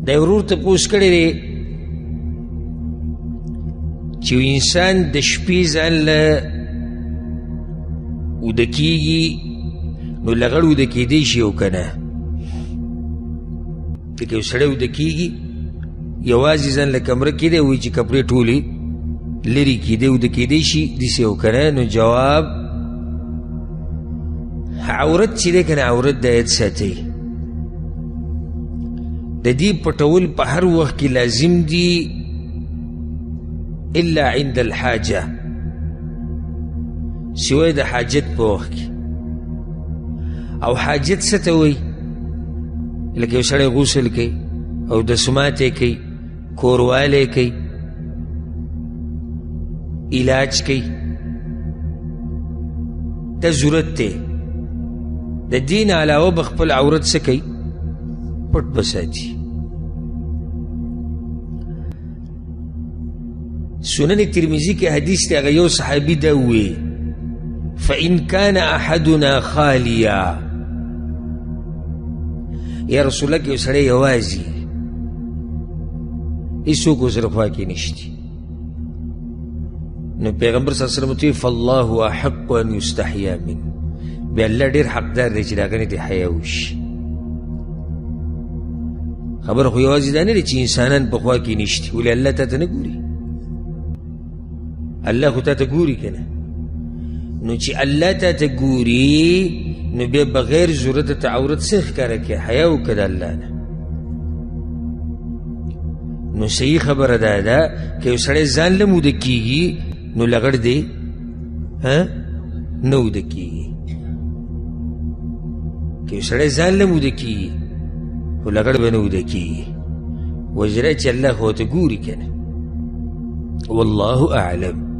دا ورور تپوس کړی دی چې انسان د شپې ځان له اوده کېږي نو لغړ اوده کېدی شي او که نه لکه یو سړی اوده کېږي یوازې ځان له کمره کېدی وایي چې کپړې ټولې لرې کېدی اوده کېدی شي داسې او که نه نو جواب عورت چې دی که نه عورت د عید ساتئ د دې پټول په هر وخت کې لازم دي الا عند الحاجه سوای د حاجت په وخت کې او حاجت څه ته وایي لکه یو سړی غسل کوي او دسمات یې کوي کوروالی کوي علاج کوي ته ضرورت دی د دین علاوه به خپل عورت څه کوي پټ بساتي سنن ترمذی کې حدیث دی هغه یو صحابي دا ووی فإن كان أحدنا خاليا یا رسول الله کې یو سړی یوازې هېڅوک ورسره خوا کې نشته نو پیغمبر صلی الله علیه وسلم ته فالله احق ان یستحیا منه بیا الله ډېر حقدار دی چې د هغه نه دې حیا وشي خبره خو یوازې دا نه دی چې انسانان په خوا کې نشته ولې الله تا ته نه ګوري الله خو تا ته ګوري که نه نو چې الله تا ته ګوري نو بیا بغیر ضرورت ته عورت څه ښکاره کړې حیا وکړه د الله نه نو صحیح خبره دا ده که یو سړی ځان له موده کېږي نو لغړ دی نه اوده کېږي که یو سړی ځان له موده کېږي خو لغړ به نه اوده کېږي وجره چې الله خو ته ګوري که نه والله اعلم